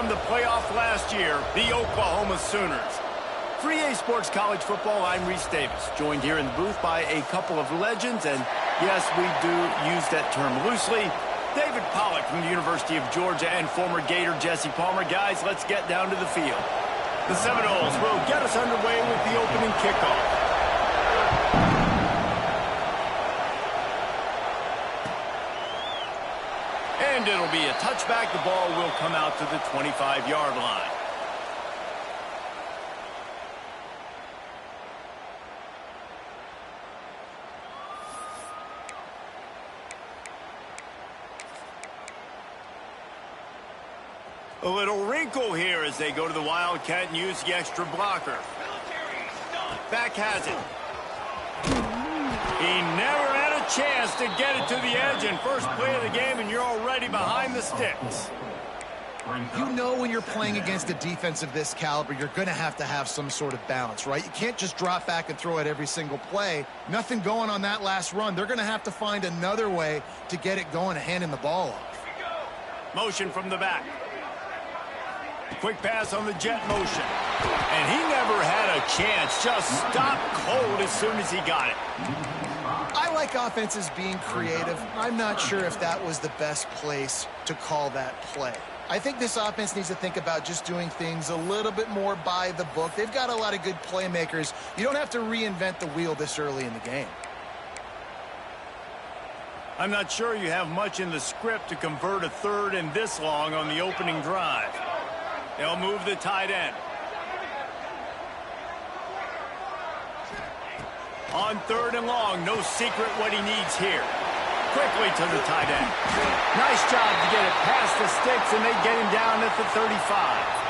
from the playoff last year, the Oklahoma Sooners. For EA Sports College Football, I'm Reese Davis, joined here in the booth by a couple of legends, and yes, we do use that term loosely. David Pollack from the University of Georgia and former Gator Jesse Palmer. Guys, let's get down to the field. The Seminoles will get us underway with the opening kickoff. And it'll be a touchback. The ball will come out to the 25-yard line. A little wrinkle here as they go to the Wildcat and use the extra blocker. Back has it. He never had a chance to get it to the edge in first play of the game, and you're already behind the sticks. You know when you're playing against a defense of this caliber, you're going to have some sort of balance, right? You can't just drop back and throw it every single play. Nothing going on that last run. They're going to have to find another way to get it going, handing the ball off. Motion from the back. Quick pass on the jet motion. And he never had a chance. Just stopped cold as soon as he got it. I like offenses being creative. I'm not sure if that was the best place to call that play. I think this offense needs to think about just doing things a little bit more by the book. They've got a lot of good playmakers. You don't have to reinvent the wheel this early in the game. I'm not sure you have much in the script to convert a third and this long on the opening drive. They'll move the tight end. On third and long, no secret what he needs here. Quickly to the tight end. Nice job to get it past the sticks, and they get him down at the 35.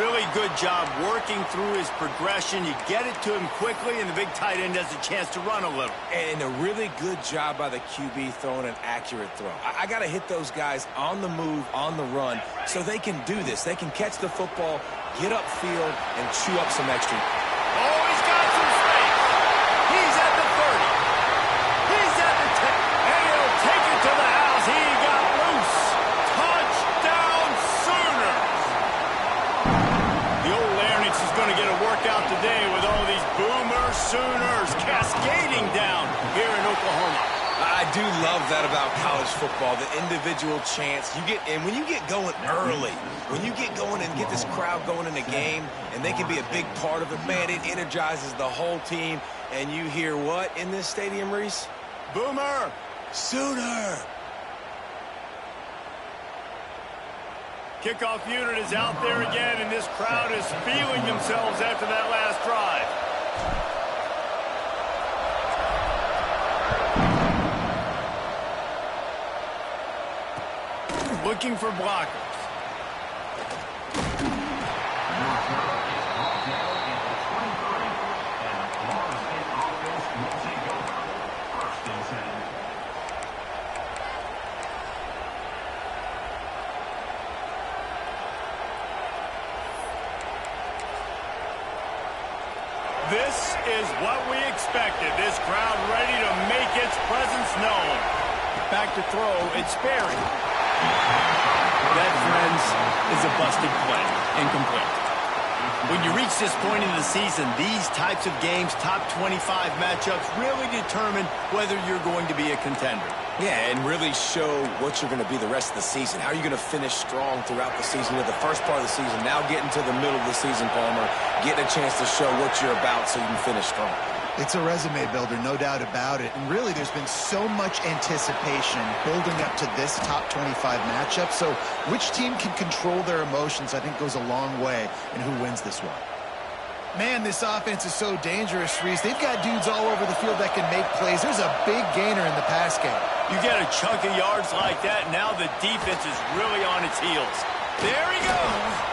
Really good job working through his progression. You get it to him quickly, and the big tight end has a chance to run a little. And a really good job by the QB throwing an accurate throw. I got to hit those guys on the move, on the run, so they can do this. They can catch the football, get upfield, and chew up some extra. Oh, he's got some space. He's at the 30. He's at the 10. And he'll take it to the house. He got loose. Touchdown, Sooners. The old Larynx is going to get a workout today with all these Boomer Sooners cascading down here in Oklahoma. I do love that about college football, the individual chance. And when you get going early, when you get going and get this crowd going in a game, and they can be a big part of it, man, it energizes the whole team. And you hear what in this stadium, Reese? Boomer Sooner. Kickoff unit is out there again, and this crowd is feeling themselves after that last drive. Looking for blockers. This is what we expected. This crowd ready to make its presence known. Back to throw, it's Sperry. That, friends, is a busted play. Incomplete. When you reach this point in the season, these types of games, top 25 matchups, really determine whether you're going to be a contender. Yeah, and really show what you're going to be the rest of the season. How are you going to finish strong throughout the season with the first part of the season, now getting to the middle of the season, Palmer, getting a chance to show what you're about so you can finish strong. It's a resume builder, no doubt about it. And really, there's been so much anticipation building up to this top 25 matchup. So which team can control their emotions, I think, goes a long way in who wins this one. Man, this offense is so dangerous, Reese. They've got dudes all over the field that can make plays. There's a big gainer in the pass game. You get a chunk of yards like that, now the defense is really on its heels. There he goes.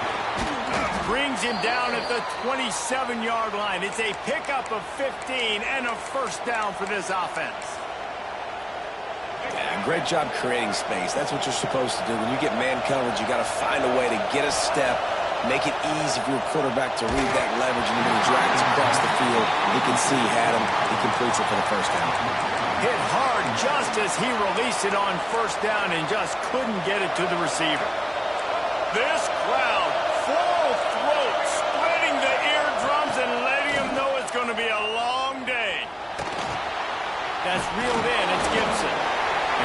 Brings him down at the 27-yard line. It's a pickup of 15 and a first down for this offense. Yeah, great job creating space. That's what you're supposed to do. When you get man coverage, you got to find a way to get a step, make it easy for your quarterback to read that leverage, and when he drags across the field, he can see he had him. He completes it for the first down. Hit hard just as he released it on first down and just couldn't get it to the receiver. This crowd, full throat, splitting the eardrums and letting them know it's going to be a long day. That's reeled in. It's Gibson.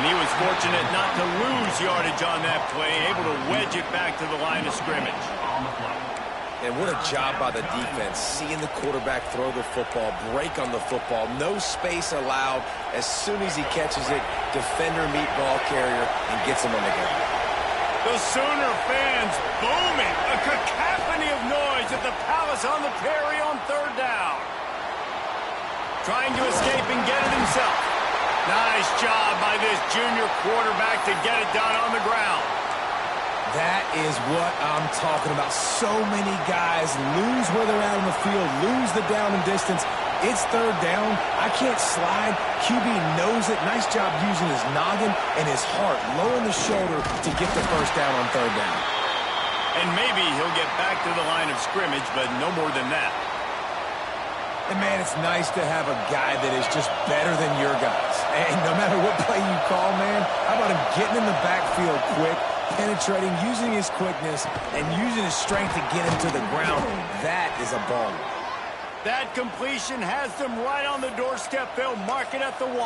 And he was fortunate not to lose yardage on that play, able to wedge it back to the line of scrimmage. And what a job by the defense, seeing the quarterback throw the football, break on the football, no space allowed. As soon as he catches it, defender meet ball carrier and gets him on the ground. The Sooner fans booming, a cacophony of noise at the Palace on the Prairie on third down. Trying to escape and get it himself. Nice job by this junior quarterback to get it done on the ground. That is what I'm talking about. So many guys lose where they're at on the field, lose the down and distance. It's third down. I can't slide. QB knows it. Nice job using his noggin and his heart, lowering the shoulder to get the first down on third down. And maybe he'll get back to the line of scrimmage, but no more than that. And, man, it's nice to have a guy that is just better than your guys. And no matter what play you call, man, how about him getting in the backfield quick, penetrating, using his quickness, and using his strength to get him to the ground. That is a baller. That completion has them right on the doorstep. They'll mark it at the 1.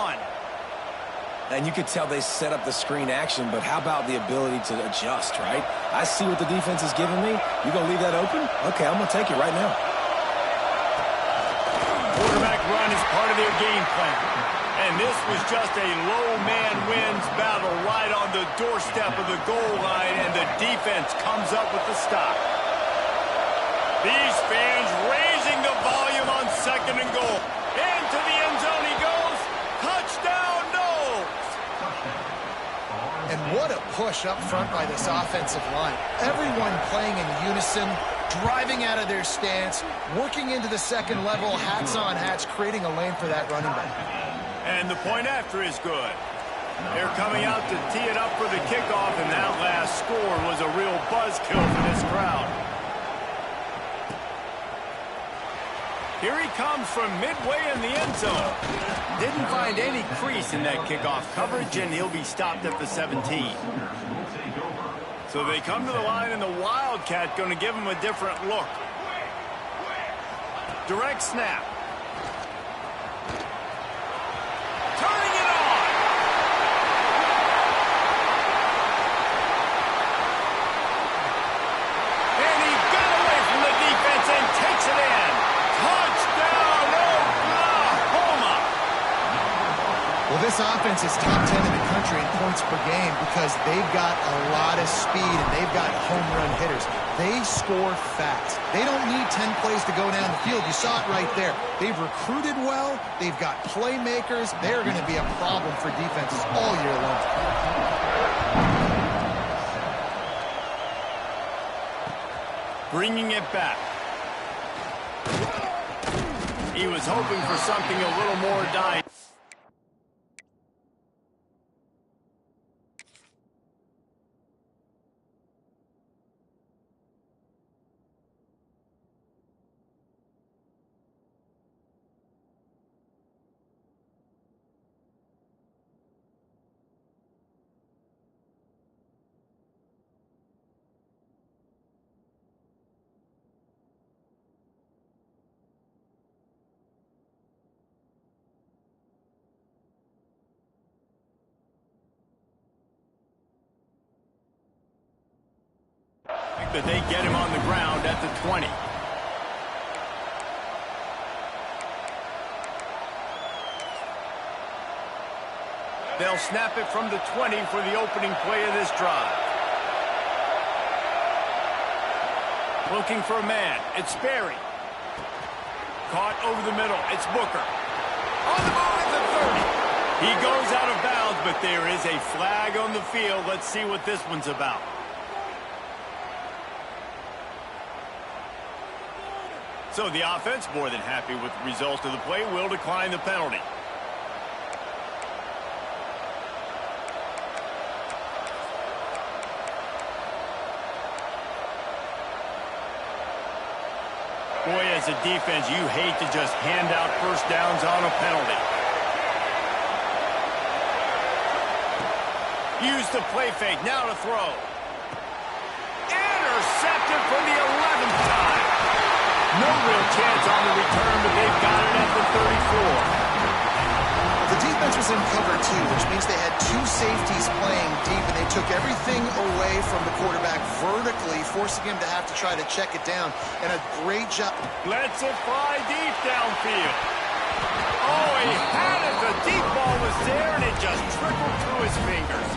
And you could tell they set up the screen action, but how about the ability to adjust, right? I see what the defense is giving me. You going to leave that open? Okay, I'm going to take it right now. Quarterback run is part of their game plan. And this was just a low man wins battle right on the doorstep of the goal line, and the defense comes up with the stop. These fans raising the volume on second and goal. Into the end zone he goes. Touchdown, Knowles! And what a push up front by this offensive line. Everyone playing in unison, driving out of their stance, working into the second level, hats on hats, creating a lane for that running back. And the point after is good. They're coming out to tee it up for the kickoff, and that last score was a real buzzkill for this crowd. Here he comes from midway in the end zone. Didn't find any crease in that kickoff coverage, and he'll be stopped at the 17. So they come to the line, and the Wildcat going to give him a different look. Direct snap. Turning it on. And he got away from the defense and takes it in. Touchdown, Oklahoma! Well, this offense is top 10 in the country in points per game because they've got a lot of speed and they've got home run hitters. They score fast. They don't need 10 plays to go down the field. You saw it right there. They've recruited well. They've got playmakers. They're going to be a problem for defenses all year long. Bringing it back. He was hoping for something a little more dynamic. That they get him on the ground at the 20. They'll snap it from the 20 for the opening play of this drive. Looking for a man. It's Sperry. Caught over the middle. It's Booker. On the move at the 30. He goes out of bounds, but there is a flag on the field. Let's see what this one's about. So the offense, more than happy with the result of the play, will decline the penalty. Boy, as a defense, you hate to just hand out first downs on a penalty. Use the play fake, now to throw. And chance on the return, but they've got it at the 34. The defense was in cover two, which means they had two safeties playing deep, and they took everything away from the quarterback vertically, forcing him to have to try to check it down. And a great job. Lets it fly deep downfield. Oh, he had it. The deep ball was there, and it just trickled through his fingers.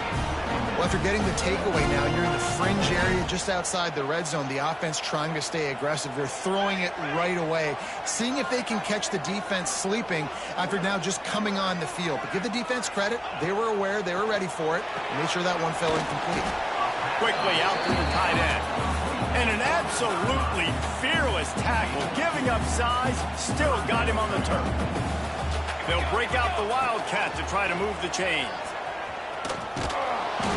Well, after getting the takeaway now, you're in the fringe area just outside the red zone. The offense trying to stay aggressive. They're throwing it right away, seeing if they can catch the defense sleeping after now just coming on the field. But give the defense credit. They were aware. They were ready for it. Made sure that one fell incomplete. Quickly out to the tight end. And an absolutely fearless tackle, giving up size, still got him on the turf. They'll break out the Wildcat to try to move the chains.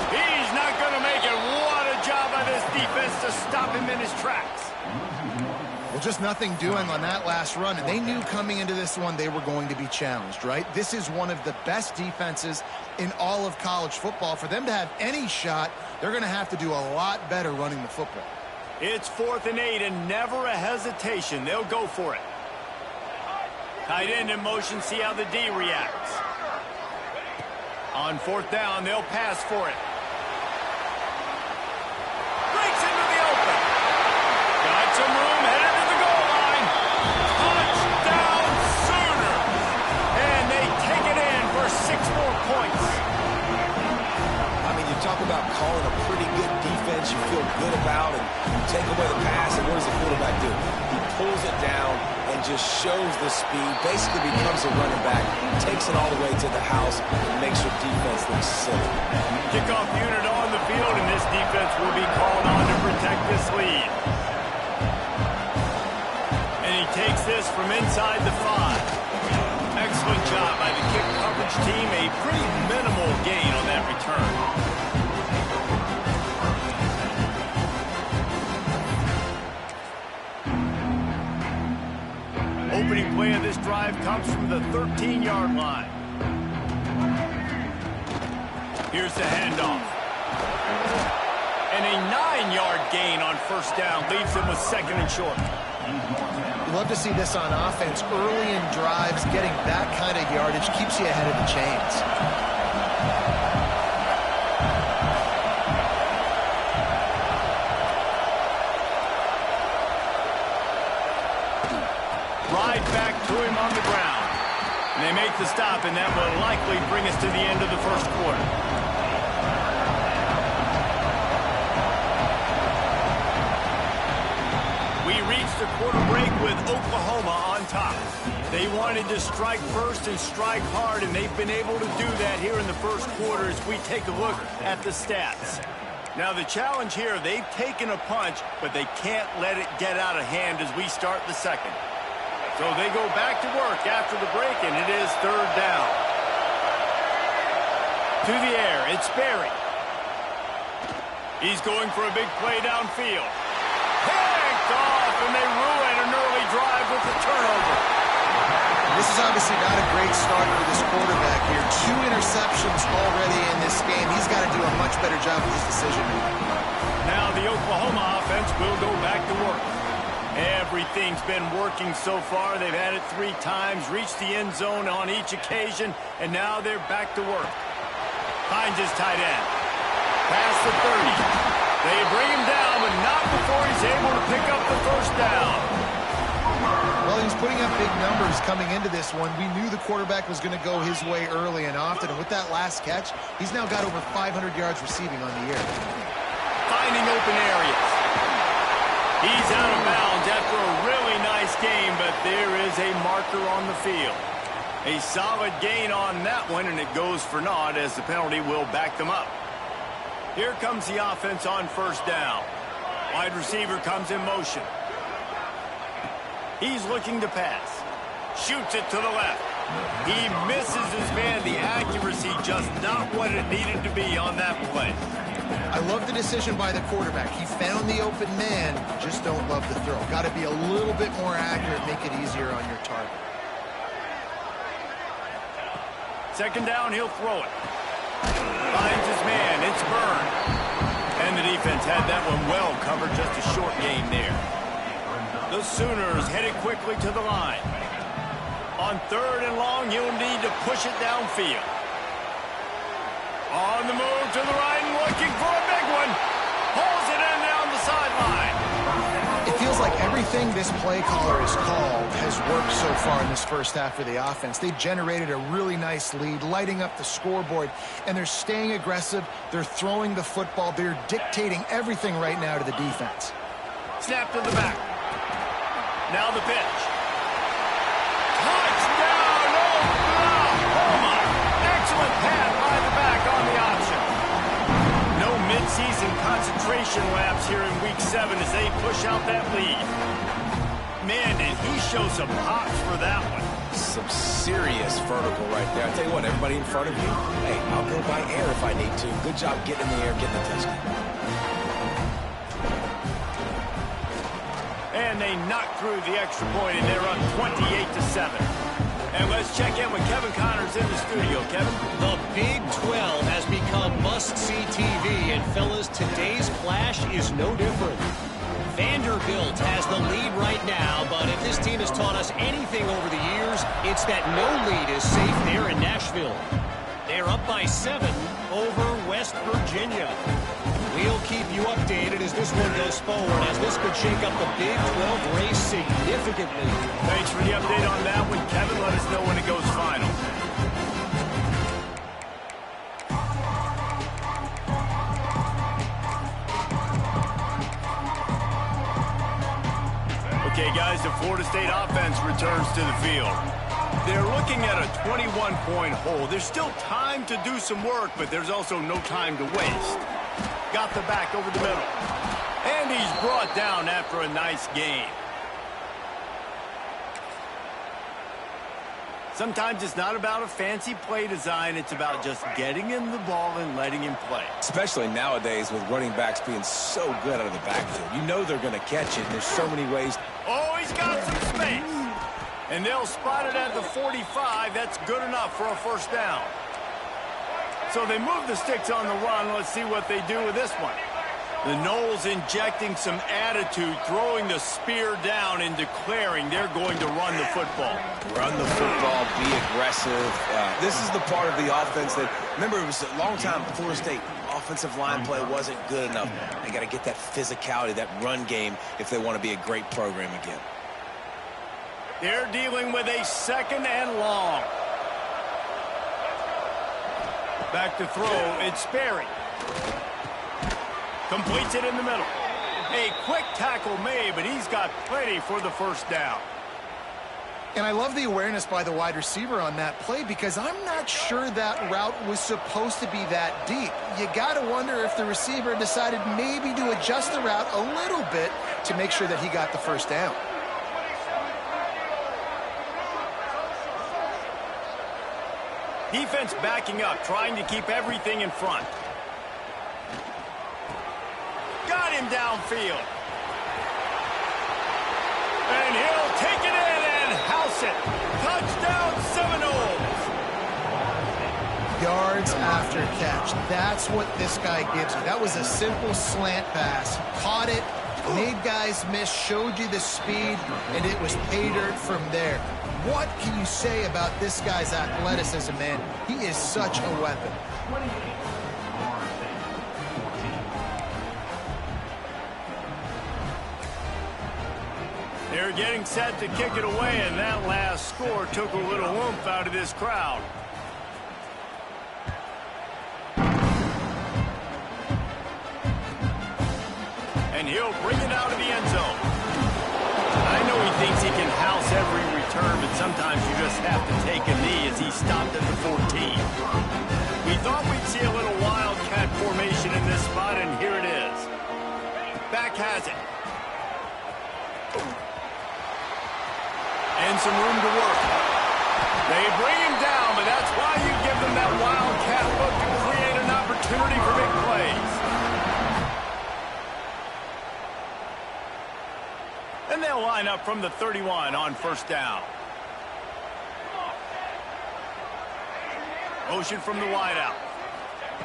He's not going to make it. What a job by this defense to stop him in his tracks. Well, just nothing doing on that last run, and they knew coming into this one they were going to be challenged, right? This is one of the best defenses in all of college football. For them to have any shot, they're going to have to do a lot better running the football. It's 4th and 8, and never a hesitation. They'll go for it. Tight end in motion, see how the D reacts. On 4th down, they'll pass for it. Breaks into the open. Got some room, headed to the goal line. Touchdown Sooners. And they take it in for 6 more points. I mean, you talk about calling a pretty good defense you feel good about, and you take away the pass, and what does the quarterback do? He pulls it down and just shows the speed, basically becomes a running back, takes it all the way to the house, and makes your defense look silly. Kickoff unit on the field, and this defense will be called on to protect this lead. And he takes this from inside the 5. Excellent job by the kick coverage team. A pretty minimal gain on that return. Opening play of this drive comes from the 13-yard line. Here's the handoff. And a 9-yard gain on 1st down leaves him with 2nd and short. You love to see this on offense. Early in drives, getting that kind of yardage keeps you ahead of the chains. Right back to him on the ground. And they make the stop, and that will likely bring us to the end of the 1st quarter. We reached the quarter break with Oklahoma on top. They wanted to strike first and strike hard, and they've been able to do that here in the 1st quarter as we take a look at the stats. Now the challenge here, they've taken a punch, but they can't let it get out of hand as we start the 2nd. So they go back to work after the break, and it is 3rd down. To the air, it's Berry. He's going for a big play downfield. Picked off, and they ruin an early drive with the turnover. This is obviously not a great start for this quarterback here. 2 interceptions already in this game. He's got to do a much better job with his decision-making. Now the Oklahoma offense will go back to work. Everything's been working so far. They've had it 3 times, reached the end zone on each occasion, and now they're back to work. Finds his tight end. Past the 30. They bring him down, but not before he's able to pick up the 1st down. Well, he's putting up big numbers coming into this one. We knew the quarterback was going to go his way early and often, and with that last catch, he's now got over 500 yards receiving on the year. Finding open areas. He's out of bounds after a really nice game, but there is a marker on the field. A solid gain on that one, and it goes for naught as the penalty will back them up. Here comes the offense on 1st down. Wide receiver comes in motion. He's looking to pass. Shoots it to the left. He misses his man. The accuracy just not what it needed to be on that play. I love the decision by the quarterback. He found the open man, just don't love the throw. Got to be a little bit more accurate, make it easier on your target. 2nd down, he'll throw it. Finds his man, it's Byrne. And the defense had that one well covered, just a short gain there. The Sooners headed quickly to the line. On 3rd and long, he'll need to push it downfield. On the move to the right and looking for a big one. Pulls it in down the sideline. It feels like everything this play caller has called has worked so far in this first half of the offense. They've generated a really nice lead, lighting up the scoreboard, and they're staying aggressive. They're throwing the football. They're dictating everything right now to the defense. Snap to the back. Now the pitch. Touchdown, Oklahoma! Excellent pass by the back on the option. No midseason concentration laps here in Week 7 as they push out that lead. Man, did he show some hops for that one. Some serious vertical right there. I tell you what, everybody in front of you, hey, I'll go by air if I need to. Good job getting in the air, getting the touchdown. And they knock through the extra point, and they're up 28-7. And let's check in with Kevin Connors in the studio. Kevin? The Big 12 has become must-see TV, and fellas, today's clash is no different. Vanderbilt has the lead right now, but if this team has taught us anything over the years, it's that no lead is safe there in Nashville. They're up by 7 over West Virginia. We'll keep you updated as this one goes forward, as this could shake up the Big 12 race significantly. Thanks for the update on that one, Kevin. Let us know when it goes final. Okay, guys, the Florida State offense returns to the field. They're looking at a 21-point hole. There's still time to do some work, but there's also no time to waste. Got the back over the middle. And he's brought down after a nice game. Sometimes it's not about a fancy play design. It's about just getting him the ball and letting him play. Especially nowadays with running backs being so good out of the backfield. You know they're going to catch it. There's so many ways. Oh, he's got some space. And they'll spot it at the 45. That's good enough for a first down. So they move the sticks on the run. Let's see what they do with this one. The Noles injecting some attitude, throwing the spear down and declaring they're going to run the football. Run the football, be aggressive. This is the part of the offense that, remember, it was a long time before State. Offensive line play wasn't good enough. They got to get that physicality, that run game, if they want to be a great program again. They're dealing with a 2nd and long. Back to throw, it's Sperry. Completes it in the middle. A quick tackle made, but he's got plenty for the first down. And I love the awareness by the wide receiver on that play because I'm not sure that route was supposed to be that deep. You got to wonder if the receiver decided maybe to adjust the route a little bit to make sure that he got the first down. Defense backing up, trying to keep everything in front. Got him downfield. And he'll take it in and house it. Touchdown Seminoles. Yards after catch. That's what this guy gives you. That was a simple slant pass. Caught it, made guys miss, showed you the speed, and it was pay dirt from there. What can you say about this guy's athleticism, man? He is such a weapon. They're getting set to kick it away, and that last score took a little oomph out of this crowd. And he'll bring it out of the end zone. I know he thinks he can house every return, but sometimes you just have to take a knee as he stopped at the 14. We thought we'd see a little wildcat formation in this spot, and here it is. Back has it. And some room to work. They bring him down, but that's why you give them that wildcat look to create an opportunity for big plays. And they'll line up from the 31 on first down. Motion from the wideout.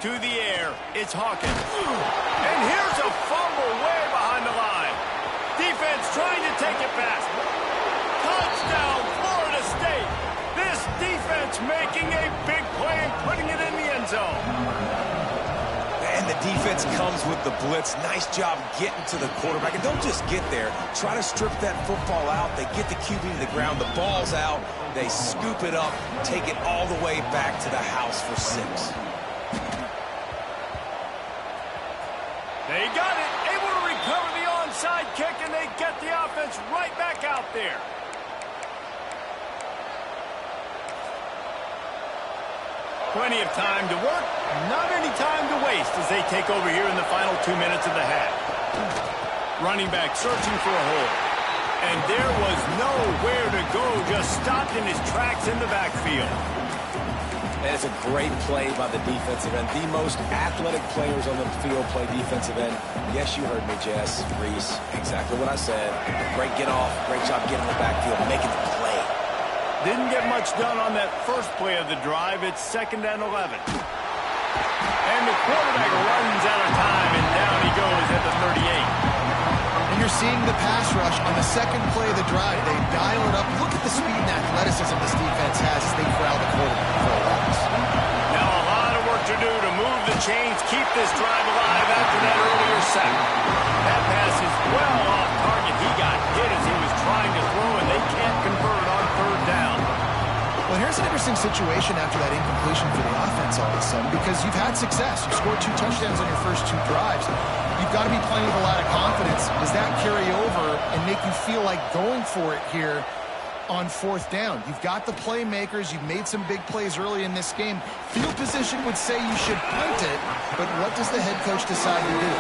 To the air, it's Hawkins. And here's a fumble way behind the line. Defense trying to take it back. making a big play and putting it in the end zone. And the defense comes with the blitz. Nice job getting to the quarterback. And don't just get there. Try to strip that football out. They get the QB to the ground. The ball's out. They scoop it up, take it all the way back to the house for 6. They got it. Able to recover the onside kick, and they get the offense right back out there. Plenty of time to work, not any time to waste as they take over here in the final 2 minutes of the half. Running back searching for a hole. And there was nowhere to go, just stopped in his tracks in the backfield. That is a great play by the defensive end. The most athletic players on the field play defensive end. Yes, you heard me, Jess, Reese. Exactly what I said. Great get off, great job getting in the backfield, making the play. Didn't get much done on that first play of the drive. It's 2nd and 11. And the quarterback runs out of time, and down he goes at the 38. And you're seeing the pass rush on the second play of the drive. They dial it up. Look at the speed and athleticism this defense has as they corral the quarterback for a loss. Now a lot of work to do to move the chains, keep this drive alive after that earlier sack. That pass is well off target. He got hit as he was trying to throw, and they can't convert on 3rd down. Well, here's an interesting situation after that incompletion for the offense all of a sudden, because you've had success. You've scored 2 touchdowns on your first 2 drives. You've got to be playing with a lot of confidence. Does that carry over and make you feel like going for it here on 4th down? You've got the playmakers. You've made some big plays early in this game. Field position would say you should punt it, but what does the head coach decide to do?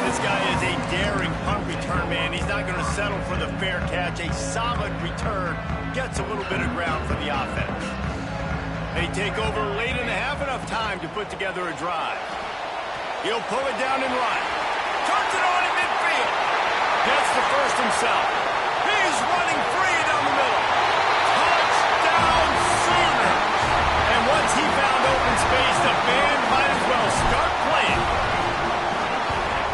This guy is a daring punt return man. He's not going to settle for the fair catch. A solid return gets a little bit of ground for the offense. They take over late in the half, enough time to put together a drive. He'll pull it down and run. Turns it on in midfield. Gets the first himself. He's running free down the middle. Touchdown Sooners. And once he found open space, the band might as well start playing.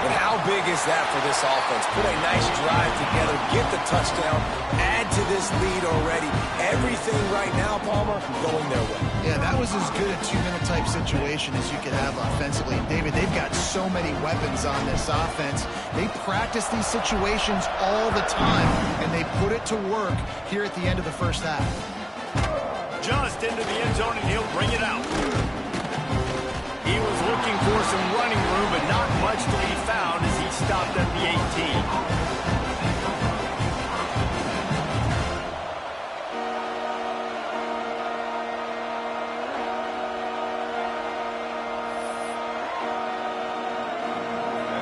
And how big is that for this offense? Put a nice drive together, get the touchdown, add to this lead already. Everything right now, Palmer, going their way. Yeah, that was as good a 2-minute type situation as you could have offensively. And David, they've got so many weapons on this offense. They practice these situations all the time, and they put it to work here at the end of the first half. Just into the end zone, and he'll bring it out. He was looking for some running room, but not much to be found as he stopped at the 18.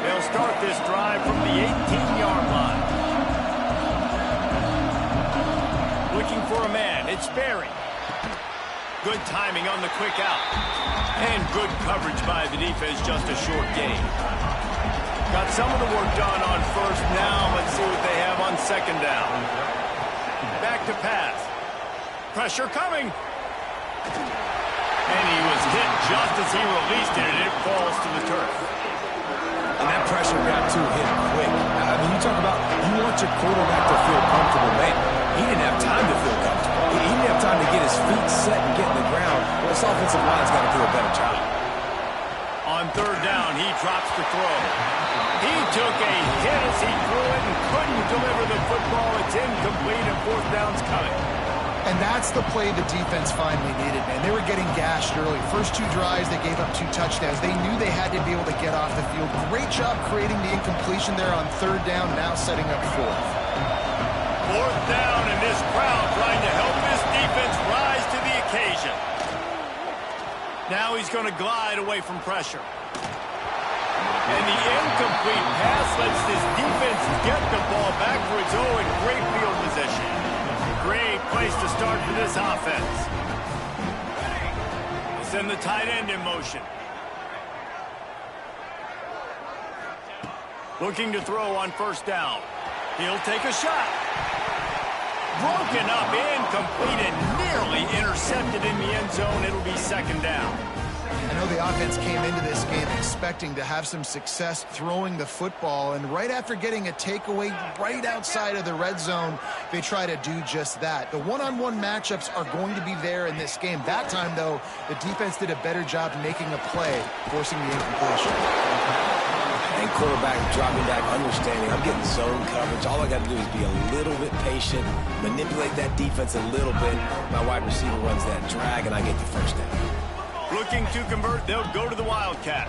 They'll start this drive from the 18-yard line. Looking for a man. It's Berry. Good timing on the quick out. And good coverage by the defense, just a short gain. Got some of the work done on 1st. Now let's see what they have on 2nd down. Back to pass. Pressure coming. And he was hit just as he released it, and it falls to the turf. And that pressure got to him quick. I mean, you talk about you want your quarterback to feel comfortable, man. He didn't have time to feel comfortable. He didn't have time to get his feet set and get in the ground. Well, this offensive line's got to do a better job. On 3rd down, he drops the throw. He took a hit as he threw it and couldn't deliver the football. It's incomplete, and 4th down's coming. And that's the play the defense finally needed, man. They were getting gashed early. First 2 drives, they gave up 2 touchdowns. They knew they had to be able to get off the field. Great job creating the incompletion there on 3rd down, now setting up 4th. 4th down, and this crowd trying to help this defense rise to the occasion. Now he's going to glide away from pressure. And the incomplete pass lets this defense get the ball back for its own great field position. Great place to start for this offense. They send the tight end in motion. Looking to throw on 1st down. He'll take a shot. Broken up, incomplete, and nearly intercepted in the end zone. It'll be 2nd down. I know the offense came into this game expecting to have some success throwing the football, and right after getting a takeaway right outside of the red zone, they try to do just that. The one-on-one matchups are going to be there in this game. That time, though, the defense did a better job making a play, forcing the incompletion. And quarterback dropping back, understanding I'm getting zone coverage. All I got to do is be a little bit patient, manipulate that defense a little bit. My wide receiver runs that drag, and I get the first down. Looking to convert, they'll go to the Wildcat.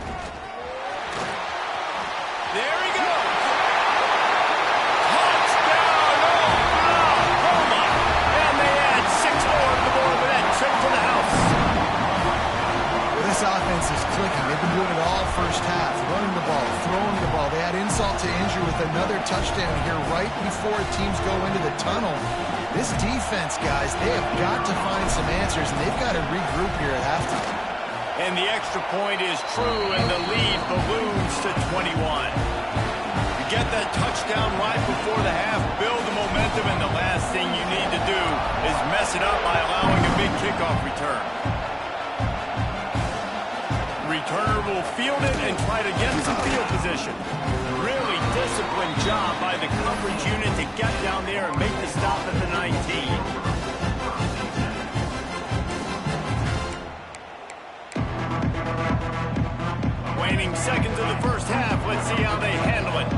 There he goes. Touchdown, Oklahoma. And they add 6 more to the board with that trip to the house. Well, this offense is clicking. They've been doing it all first half, running the ball, throwing the ball. They had insult to injury with another touchdown here right before teams go into the tunnel. This defense, guys, they have got to find some answers, and they've got to regroup here at halftime. And the extra point is true, and the lead balloons to 21. You get that touchdown right before the half, build the momentum, and the last thing you need to do is mess it up by allowing a big kickoff return. Returner will field it and try to get some field position. Really disciplined job by the coverage unit to get down there and make the stop at the 19. Waning seconds of the first half. Let's see how they handle it.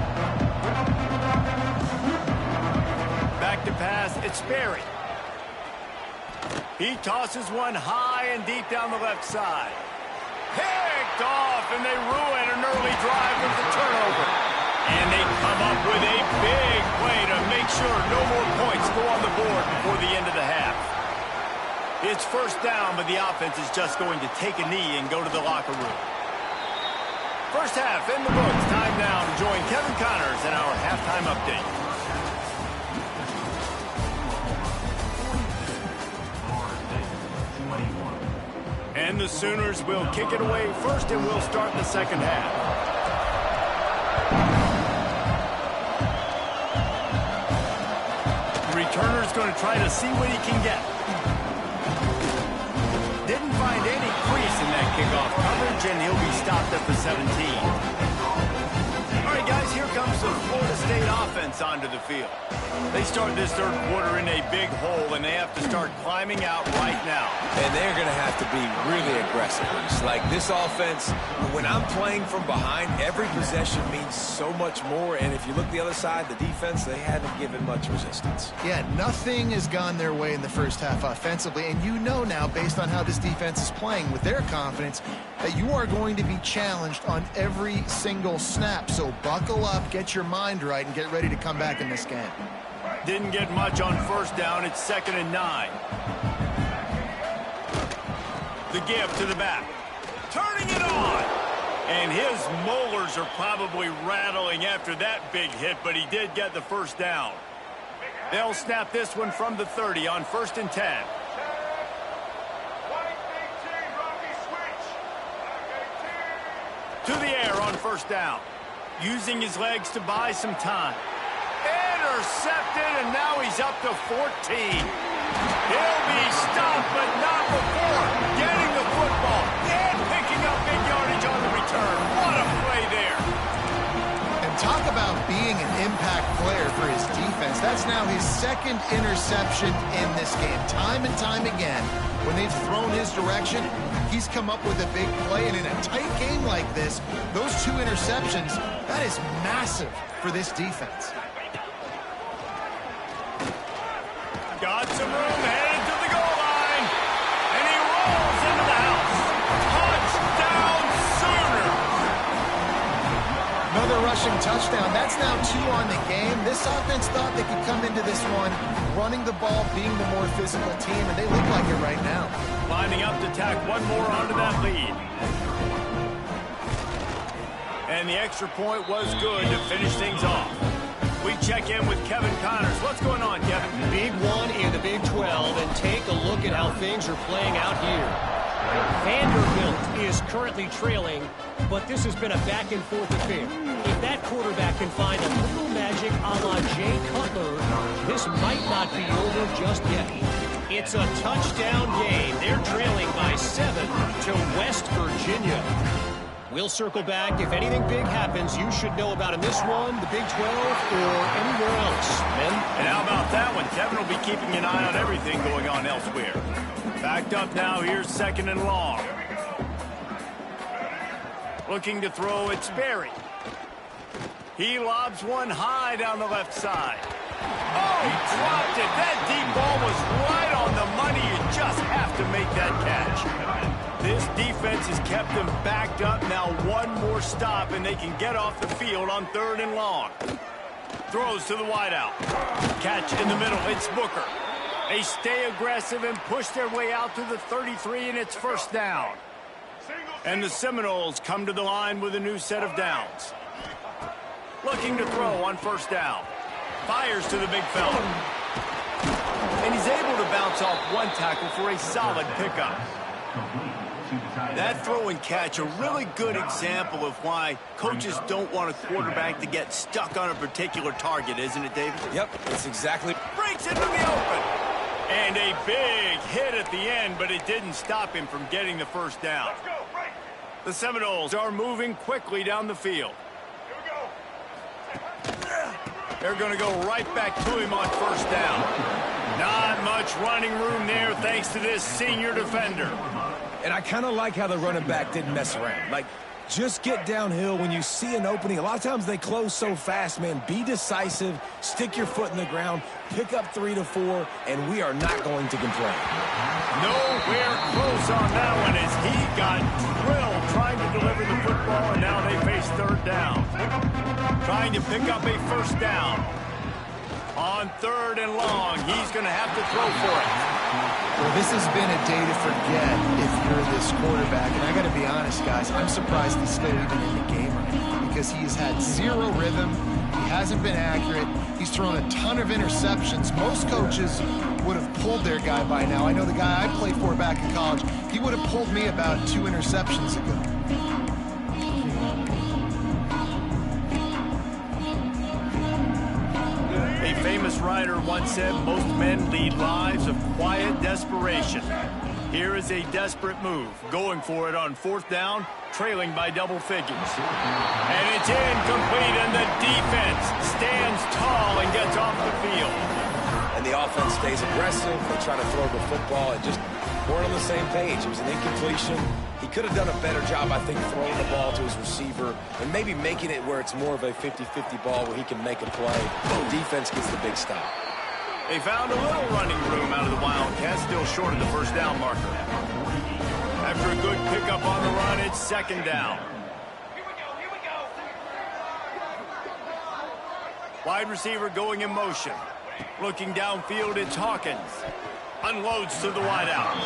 Back to pass. It's Sperry. He tosses one high and deep down the left side. Picked off, and they ruin an early drive with the turnover. And they come up with a big play to make sure no more points go on the board before the end of the half. It's first down, but the offense is just going to take a knee and go to the locker room. First half in the books. Time now to join Kevin Connors in our halftime update. And the Sooners will kick it away first, and we'll start the second half. The returner's going to try to see what he can get. Didn't find any crease in that kickoff coverage, and he'll be stopped at the 17. All right, guys, here comes the Florida State offense onto the field. They start this third quarter in a big hole, and they have to start climbing out right now. And they're going to have to be really aggressive. It's like this offense, when I'm playing from behind, every possession means so much more. And if you look the other side, the defense, they haven't given much resistance. Yeah, nothing has gone their way in the first half offensively. And you know now, based on how this defense is playing with their confidence, that you are going to be challenged on every single snap. So buckle up, get your mind right, and get ready to come back in this game. Didn't get much on first down. It's 2nd and 9. The give to the back. Turning it on. And his molars are probably rattling after that big hit, but he did get the first down. They'll snap this one from the 30 on 1st and 10. To the air on first down. Using his legs to buy some time. Intercepted, and now he's up to 14. He'll be stopped, but not before getting the football and picking up big yardage on the return. What a play there. And talk about being an impact player for his defense. That's now his 2nd interception in this game. Time and time again, when they've thrown his direction, he's come up with a big play. And in a tight game like this, those 2 interceptions, that is massive for this defense. Got some room, headed to the goal line, and he rolls into the house. Touchdown, Sooners! Another rushing touchdown. That's now 2 on the game. This offense thought they could come into this one running the ball, being the more physical team, and they look like it right now. Lining up to tack one more onto that lead. And the extra point was good to finish things off. We check in with Kevin Connors. What's going on, Kevin? Big one in the Big 12, and take a look at how things are playing out here. Vanderbilt is currently trailing, but this has been a back-and-forth affair. If that quarterback can find a little magic a la Jay Cutler, this might not be over just yet. It's a touchdown game. They're trailing by 7 to West Virginia. We'll circle back. If anything big happens, you should know about in this one, the Big 12, or anywhere else. Men? And how about that one? Kevin will be keeping an eye on everything going on elsewhere. Backed up now. Here's 2nd and long. Looking to throw, it's Berry. He lobs one high down the left side. Oh, he dropped it. That deep ball was right on the money. You just have to make that catch. This defense has kept them backed up. Now one more stop, and they can get off the field on 3rd and long. Throws to the wideout. Catch in the middle. It's Booker. They stay aggressive and push their way out to the 33, and it's 1st down. And the Seminoles come to the line with a new set of downs. Looking to throw on 1st down. Fires to the big fella. And he's able to bounce off one tackle for a solid pickup. That throw and catch, a really good example of why coaches don't want a quarterback to get stuck on a particular target, isn't it, David? Yep, that's exactly. Breaks into the open. And a big hit at the end, but it didn't stop him from getting the 1st down. The Seminoles are moving quickly down the field. They're going to go right back to him on 1st down. Not much running room there thanks to this senior defender. And I kind of like how the running back didn't mess around. Like, just get downhill when you see an opening. A lot of times they close so fast, man. Be decisive, stick your foot in the ground, pick up 3 to 4, and we are not going to complain. Nowhere close on that one as he got drilled trying to deliver the football, and now they face 3rd down. Trying to pick up a 1st down. On 3rd and long, he's going to have to throw for it. Well, this has been a day to forget if you're this quarterback. And I got to be honest, guys, I'm surprised he's still even in the game right now because he has had 0 rhythm. He hasn't been accurate. He's thrown a ton of interceptions. Most coaches would have pulled their guy by now. I know the guy I played for back in college, he would have pulled me about 2 interceptions ago. A famous writer once said, most men lead lives of quiet desperation. Here is a desperate move, going for it on 4th down, trailing by double figures. And it's incomplete, and the defense stands tall and gets off the field. And the offense stays aggressive. They try to throw the football and just weren't on the same page. It was an incompletion. He could have done a better job, I think, throwing the ball to his receiver and maybe making it where it's more of a 50-50 ball where he can make a play. The defense gets the big stop. They found a little running room out of the Wildcats, still short of the 1st down marker. After a good pickup on the run, it's 2nd down. Wide receiver going in motion. Looking downfield, it's Hawkins. Unloads to the wideout.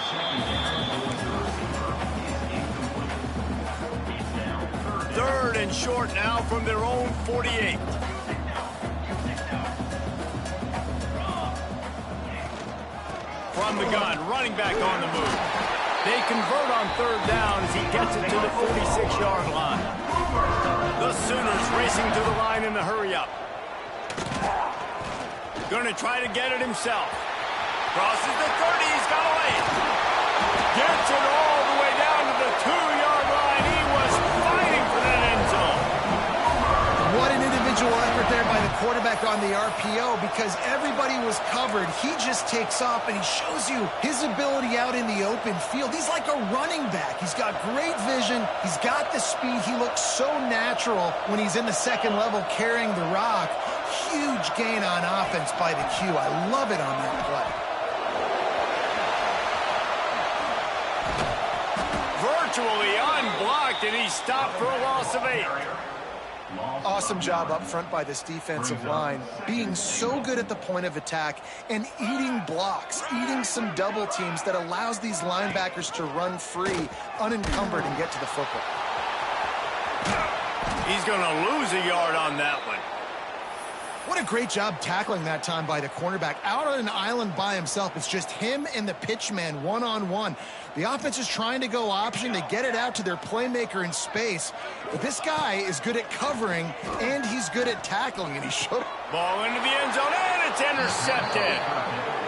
Third and short now from their own 48. From the gun, running back on the move. They convert on 3rd down as he gets it to the 46-yard line. The Sooners racing to the line in the hurry-up. Going to try to get it himself. Crosses the 30, he's got to lay it. Gets it all the way down to the 2-yard line. He was fighting for that end zone. What an individual effort there by the quarterback on the RPO because everybody was covered. He just takes off and he shows you his ability out in the open field. He's like a running back. He's got great vision. He's got the speed. He looks so natural when he's in the 2nd level carrying the rock. Huge gain on offense by the Q. I love it on that play. Virtually unblocked, and he stopped for a loss of 8. Awesome job up front by this defensive line, being so good at the point of attack and eating blocks, eating some double teams that allows these linebackers to run free, unencumbered, and get to the football. He's going to lose a yard on that one. What a great job tackling that time by the cornerback. Out on an island by himself. It's just him and the pitchman one-on-one. The offense is trying to go option to get it out to their playmaker in space. But this guy is good at covering, and he's good at tackling, and he showed it. Ball into the end zone, and it's intercepted.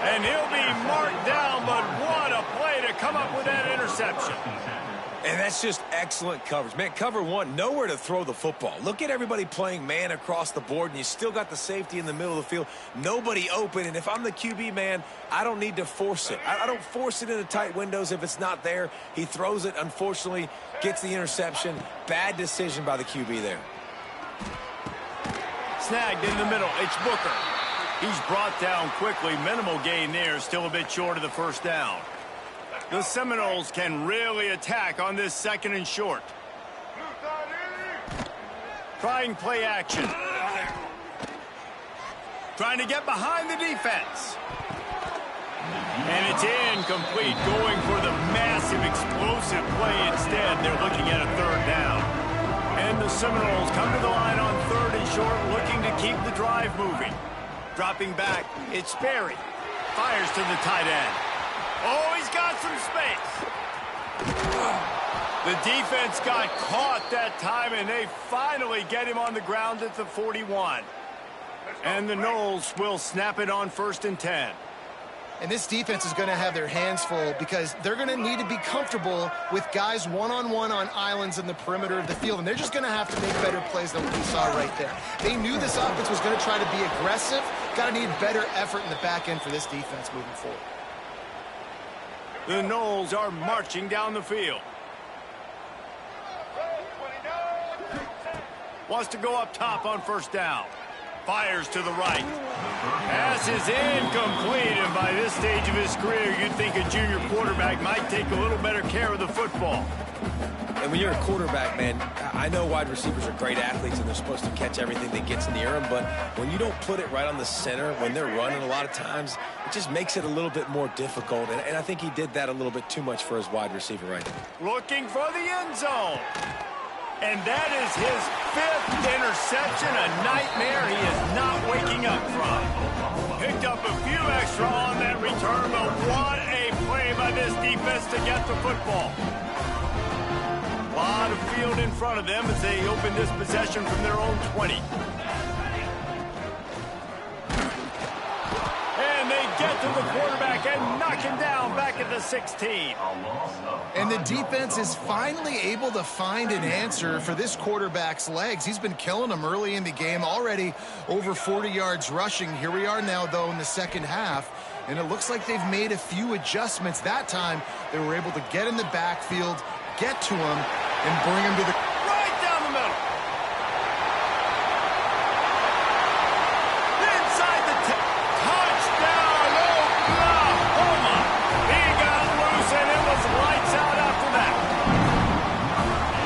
And he'll be marked down, but what a play to come up with that interception. And that's just excellent coverage. Man, cover one, nowhere to throw the football. Look at everybody playing man across the board, and you still got the safety in the middle of the field. Nobody open, and if I'm the QB, man, I don't need to force it. I don't force it into tight windows if it's not there. He throws it, unfortunately, gets the interception. Bad decision by the QB there. Snagged in the middle. It's Booker. He's brought down quickly. Minimal gain there. Still a bit short of the first down. The Seminoles can really attack on this 2nd and short. Trying play action. Trying to get behind the defense. And it's incomplete. Going for the massive explosive play instead. They're looking at a 3rd down. And the Seminoles come to the line on 3rd and short, looking to keep the drive moving. Dropping back, it's Sperry. Fires to the tight end. Oh, he's got some space. The defense got caught that time, and they finally get him on the ground at the 41. And the Noles will snap it on 1st and 10. And this defense is going to have their hands full because they're going to need to be comfortable with guys one-on-one on islands in the perimeter of the field. And they're just going to have to make better plays than what we saw right there. They knew this offense was going to try to be aggressive. Got to need better effort in the back end for this defense moving forward. The Noles are marching down the field. Wants to go up top on 1st down. Fires to the right. Pass is incomplete, and by this stage of his career, you'd think a junior quarterback might take a little better care of the football. And when you're a quarterback, man, I know wide receivers are great athletes and they're supposed to catch everything that gets near them, but when you don't put it right on the center, when they're running a lot of times, it just makes it a little bit more difficult, and I think he did that a little bit too much for his wide receiver right now. Looking for the end zone. And that is his 5th interception, a nightmare he is not waking up from. Picked up a few extra on that return, but what a play by this defense to get the football. A lot of field in front of them as they open this possession from their own 20. And they get to the quarterback and knock him down back at the 16. And the defense is finally able to find an answer for this quarterback's legs. He's been killing them early in the game, already over 40 yards rushing. Here we are now, though, in the 2nd half. And it looks like they've made a few adjustments. That time, they were able to get in the backfield, get to him, and bring him to the... Right down the middle. Inside the touchdown, Oklahoma. He got loose, and it was lights out after that.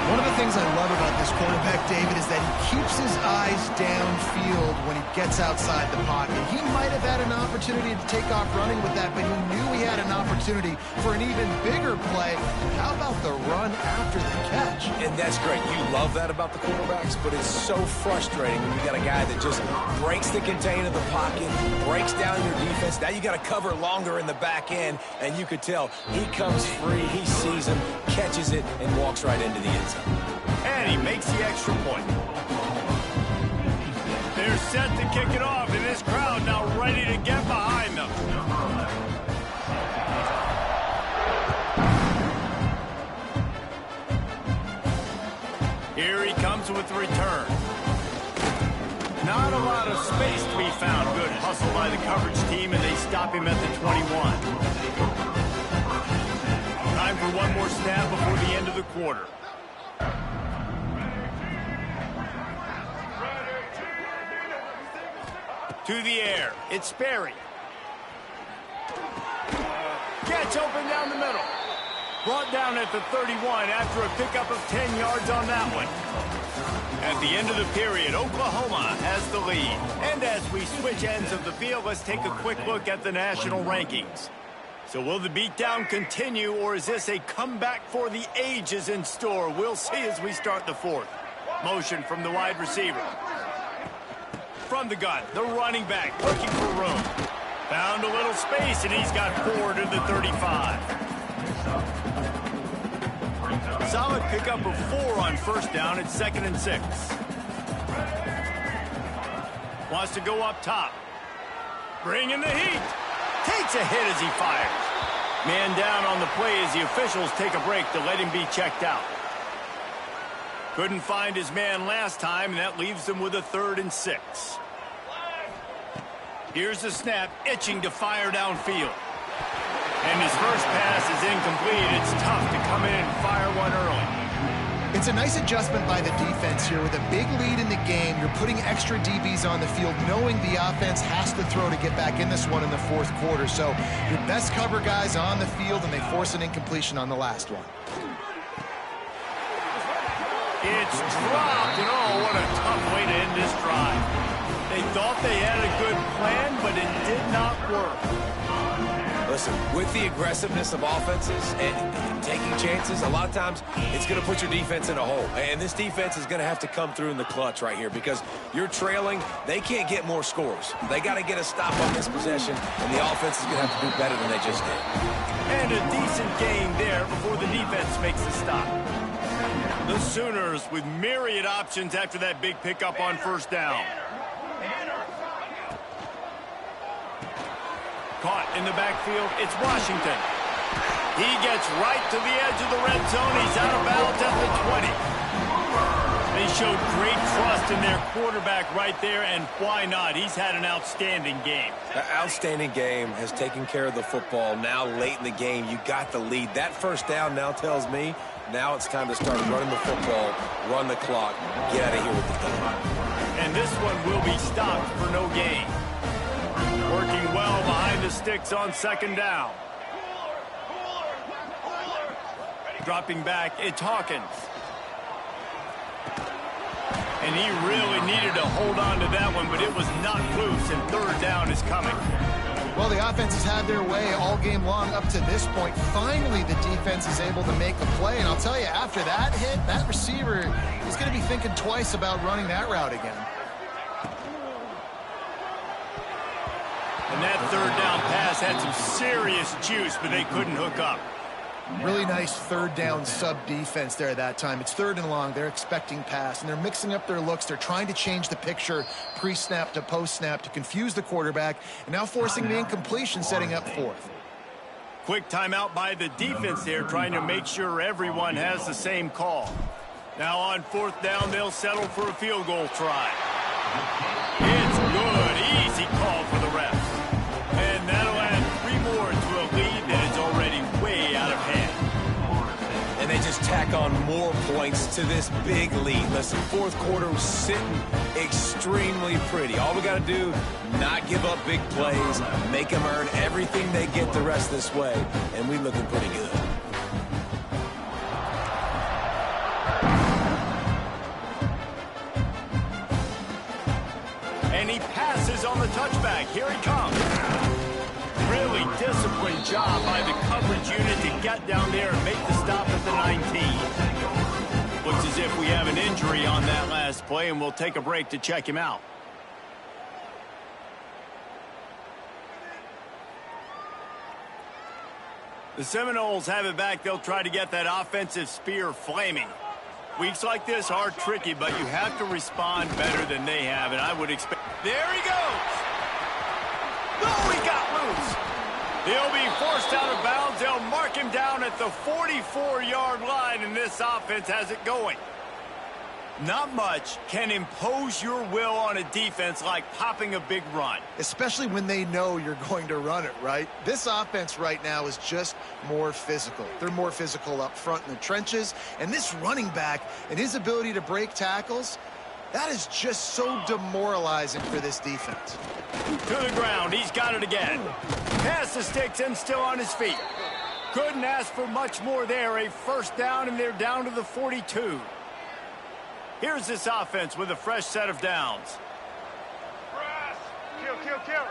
One of the things I love about this quarterback, David, is that he keeps his eyes downfield when he gets outside the pocket. He might have had an opportunity to take off running with that, but he knew he had an opportunity for an even bigger play. How about the run after the catch? And that's great. You love that about the quarterbacks, but it's so frustrating when you got a guy that just breaks the contain of the pocket, breaks down your defense. Now you got to cover longer in the back end, and you could tell he comes free, he sees him, catches it, and walks right into the end zone. And he makes the extra point. They're set to kick it off, and this crowd now ready to get behind them. Here he comes with the return. Not a lot of space to be found. Good hustle by the coverage team, and they stop him at the 21. Time for one more snap before the end of the quarter. To the air. It's Sperry. Gets open down the middle. Brought down at the 31 after a pickup of 10 yards on that one. At the end of the period, Oklahoma has the lead. And as we switch ends of the field, let's take a quick look at the national rankings. So will the beatdown continue, or is this a comeback for the ages in store? We'll see as we start the 4th. Motion from the wide receiver. from the gun. The running back looking for room. Found a little space, and he's got 4 to the 35. Solid pickup of 4 on first down at 2nd and 6. Wants to go up top. Bringing the heat. Takes a hit as he fires. Man down on the play as the officials take a break to let him be checked out. Couldn't find his man last time, and that leaves them with a 3rd and 6. Here's the snap, itching to fire downfield. And his first pass is incomplete. It's tough to come in and fire one early. It's a nice adjustment by the defense here. With a big lead in the game, you're putting extra DBs on the field, knowing the offense has to throw to get back in this one in the 4th quarter. So your best cover guys on the field, and they force an incompletion on the last one. It's dropped, and oh, what a tough way to end this drive. They thought they had a good plan, but it did not work. Listen, with the aggressiveness of offenses and taking chances, a lot of times it's going to put your defense in a hole. And this defense is going to have to come through in the clutch right here because you're trailing. They can't get more scores. They got to get a stop on this possession, and the offense is going to have to do better than they just did. And a decent gain there before the defense makes the stop. The Sooners with myriad options after that big pickup on first down. Caught in the backfield, it's Washington. He gets right to the edge of the red zone. He's out of bounds at the 20. They showed great trust in their quarterback right there, and why not? He's had an outstanding game. An outstanding game, has taken care of the football. Now late in the game, you got the lead. That first down now tells me now it's time to start running the football, run the clock, get out of here with the done. And this one will be stopped for no gain. Working well behind the sticks on 2nd down. Dropping back, it's Hawkins. And he really needed to hold on to that one, but it was not loose, and 3rd down is coming. Well, the offense has had their way all game long up to this point. Finally, the defense is able to make a play, and I'll tell you, after that hit, that receiver is going to be thinking twice about running that route again. And that 3rd down pass had some serious juice, but they couldn't hook up. Really nice 3rd down sub-defense there that time. It's 3rd and long. They're expecting pass, and they're mixing up their looks. They're trying to change the picture pre-snap to post-snap to confuse the quarterback, and now forcing the incompletion, setting up 4th. Quick timeout by the defense there, trying to make sure everyone has the same call. Now on 4th down, they'll settle for a field goal try. It's good. Easy call for the refs. And that'll add 3 more to a lead that is already way out of hand. And they just tack on more points to this big lead. Listen, 4th quarter was sitting extremely pretty. All we got to do, not give up big plays, make them earn everything they get the rest of this way, and we looking pretty good. And he passes on the touchback. Here he comes. Really disciplined job by the coverage unit to get down there and make the stop at the 19. Looks as if we have an injury on that last play, and we'll take a break to check him out. The Seminoles have it back. They'll try to get that offensive spear flaming. Weeks like this are tricky, but you have to respond better than they have, and I would expect... There he goes! No, he got loose! He'll be forced out of bounds. They'll mark him down at the 44-yard line, and this offense has it going. Not much can impose your will on a defense like popping a big run. Especially when they know you're going to run it, right? This offense right now is just more physical. They're more physical up front in the trenches. And this running back and his ability to break tackles, that is just so demoralizing for this defense. To the ground. He's got it again. Past the sticks and still on his feet. Couldn't ask for much more there. A first down, and they're down to the 42. Here's this offense with a fresh set of downs. Kill.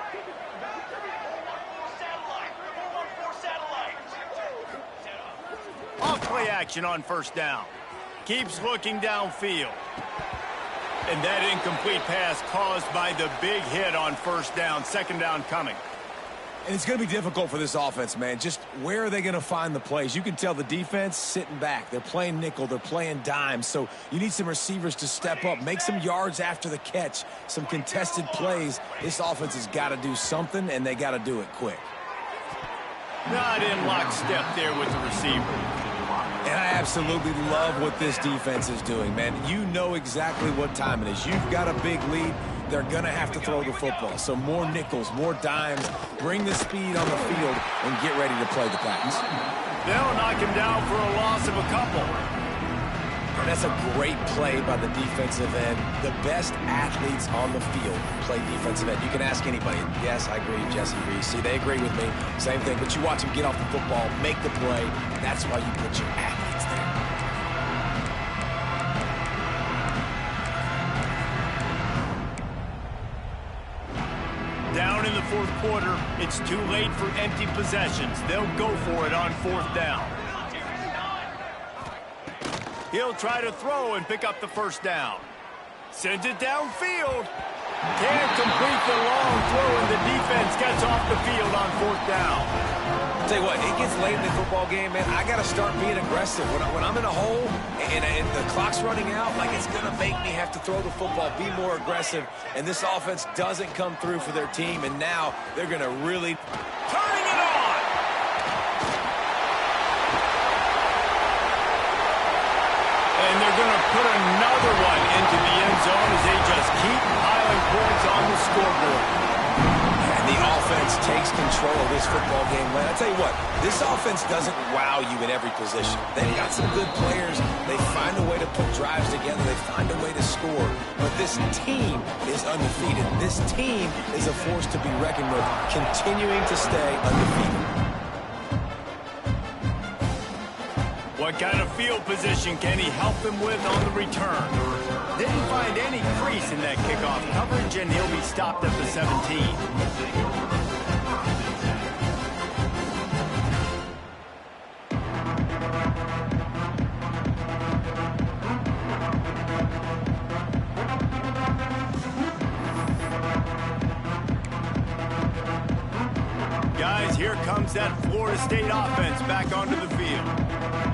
Off play action on first down. Keeps looking downfield. And that incomplete pass caused by the big hit on first down. Second down coming. And it's going to be difficult for this offense, man. Just where are they going to find the plays? You can tell the defense sitting back. They're playing nickel. They're playing dime. So you need some receivers to step up, make some yards after the catch, some contested plays. This offense has got to do something, and they got to do it quick. Not in lockstep there with the receiver. And I absolutely love what this defense is doing, man. You know exactly what time it is. You've got a big lead. They're going to have to throw the football. So more nickels, more dimes. Bring the speed on the field and get ready to play the pass. They'll knock him down for a loss of a couple. And that's a great play by the defensive end. The best athletes on the field play defensive end. You can ask anybody. Yes, I agree, Jesse Reese. See, they agree with me. Same thing. But you watch them get off the football, make the play. That's why you put your athletes there. Down in the fourth quarter, it's too late for empty possessions. They'll go for it on fourth down. He'll try to throw and pick up the first down. Sends it downfield. Can't complete the long throw, and the defense gets off the field on fourth down. I'll tell you what, it gets late in the football game, man. I got to start being aggressive. When I'm in a hole and the clock's running out, like it's going to make me have to throw the football, be more aggressive. And this offense doesn't come through for their team, and now they're going to really turning it on. And they're going to put another one into the end zone as they just keep piling points on the scoreboard. And the offense takes control of this football game. Man, I tell you what, this offense doesn't wow you in every position. They've got some good players. They find a way to put drives together. They find a way to score. But this team is undefeated. This team is a force to be reckoned with, continuing to stay undefeated. What kind of field position can he help them with on the return? Didn't find any crease in that kickoff coverage, and he'll be stopped at the 17. Guys, here comes that Florida State offense back onto the field.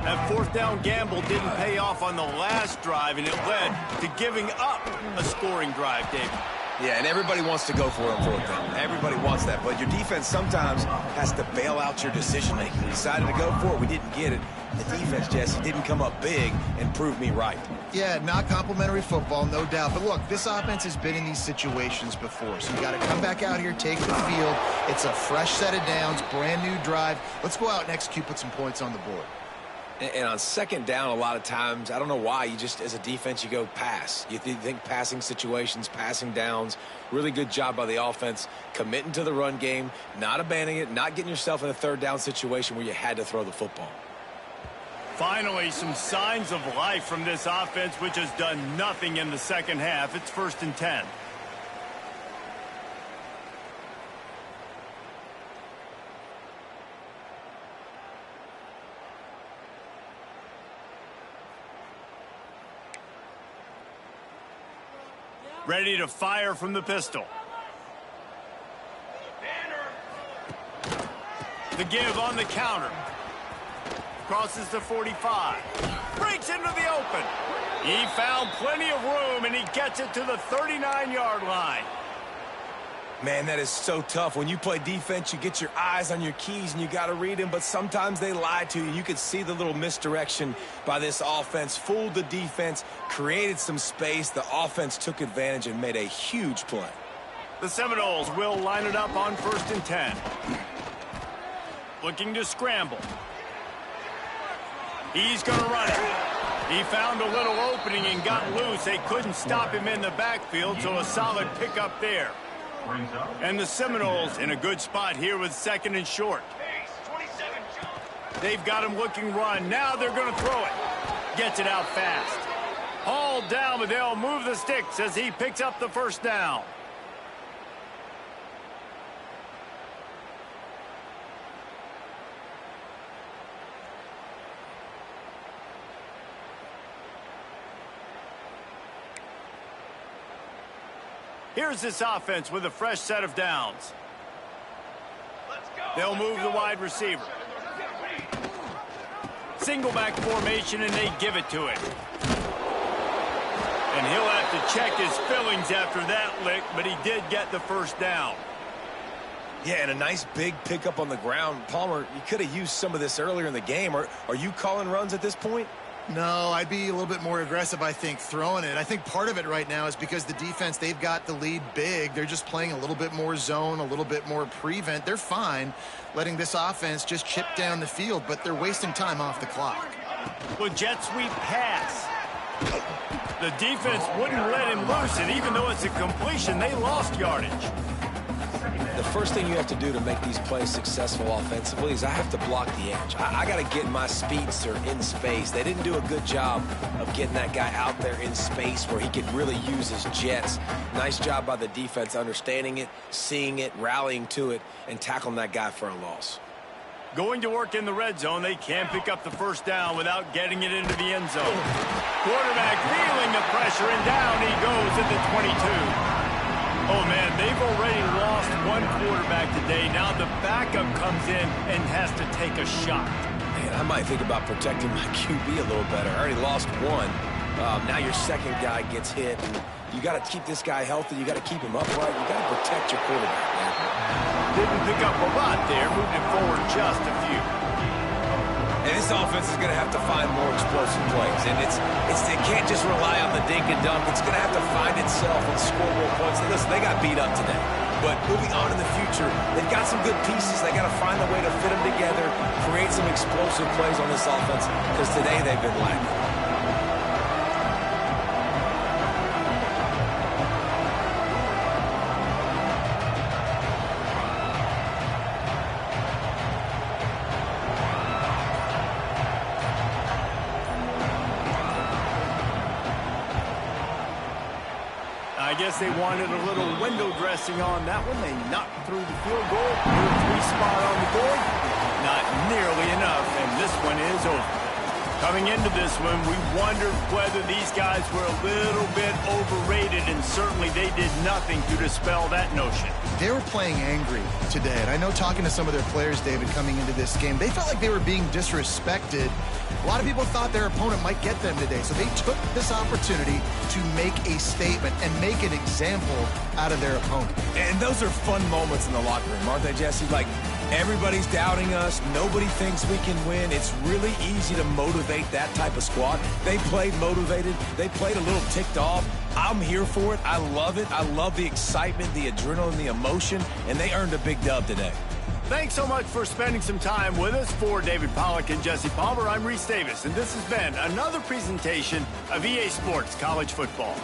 That fourth down gamble didn't pay off on the last drive, and it led to giving up a scoring drive, David. Yeah, and everybody wants to go for it on fourth down. Everybody wants that, but your defense sometimes has to bail out your decision-making. We decided to go for it. We didn't get it. The defense, Jesse, didn't come up big and prove me right. Yeah, not complimentary football, no doubt. But look, this offense has been in these situations before, so you got to come back out here, take the field. It's a fresh set of downs, brand new drive. Let's go out and execute, put some points on the board. And on second down, a lot of times, I don't know why, you just, as a defense, you go pass. You think passing situations, passing downs. Really good job by the offense, committing to the run game, not abandoning it, not getting yourself in a third down situation where you had to throw the football. Finally, some signs of life from this offense, which has done nothing in the second half. It's 1st and 10. Ready to fire from the pistol. The give on the counter. Crosses the 45. Breaks into the open. He found plenty of room, and he gets it to the 39-yard line. Man, that is so tough. When you play defense, you get your eyes on your keys, and you got to read them, but sometimes they lie to you. You could see the little misdirection by this offense, fooled the defense, created some space. The offense took advantage and made a huge play. The Seminoles will line it up on 1st and 10. Looking to scramble. He's going to run it. He found a little opening and got loose. They couldn't stop him in the backfield, so a solid pickup there. And the Seminoles in a good spot here with 2nd and short. They've got him looking run. Now they're going to throw it. Gets it out fast. Hauled down, but they'll move the sticks as he picks up the first down. Here's this offense with a fresh set of downs. They'll move the wide receiver. Single back formation, and they give it to him. And he'll have to check his fillings after that lick, but he did get the first down. Yeah, and a nice big pickup on the ground. Palmer, you could have used some of this earlier in the game. Are you calling runs at this point? No, I'd be a little bit more aggressive, I think, throwing it. I think part of it right now is because the defense, they've got the lead big. They're just playing a little bit more zone, a little bit more prevent. They're fine letting this offense just chip down the field, but they're wasting time off the clock. Well, jet sweep pass. The defense wouldn't let him loose, and even though it's a completion, they lost yardage. The first thing you have to do to make these plays successful offensively is I have to block the edge. I got to get my speedster in space. They didn't do a good job of getting that guy out there in space where he could really use his jets. Nice job by the defense understanding it, seeing it, rallying to it, and tackling that guy for a loss. Going to work in the red zone, they can pick up the first down without getting it into the end zone. Quarterback feeling the pressure, and down he goes at the 22. Oh, man, they've already lost one quarterback today. Now the backup comes in and has to take a shot. Man, I might think about protecting my QB a little better. I already lost one. Now your second guy gets hit. And you got to keep this guy healthy. You got to keep him upright. You got to protect your quarterback, man. Didn't pick up a lot there. Moved it forward just a few. And this offense is going to have to find more explosive plays. And it can't just rely on the dink and dunk. It's going to have to find itself and score more points. And listen, they got beat up today. But moving on in the future, they've got some good pieces. They got to find a way to fit them together, create some explosive plays on this offense, because today they've been lacking. I guess they wanted a little window dressing on that one. They knocked through the field goal. Number 3 spot on the board. Not nearly enough, and this one is over. Coming into this one, we wondered whether these guys were a little bit overrated, and certainly they did nothing to dispel that notion. They were playing angry today, and I know talking to some of their players, David, coming into this game, they felt like they were being disrespected. A lot of people thought their opponent might get them today, so they took this opportunity to make a statement and make an example out of their opponent. And those are fun moments in the locker room, aren't they, Jesse? Like, everybody's doubting us. Nobody thinks we can win. It's really easy to motivate that type of squad. They played motivated. They played a little ticked off. I'm here for it. I love it. I love the excitement, the adrenaline, the emotion, and they earned a big dub today. Thanks so much for spending some time with us. For David Pollack and Jesse Palmer, I'm Reese Davis, and this has been another presentation of EA Sports College Football.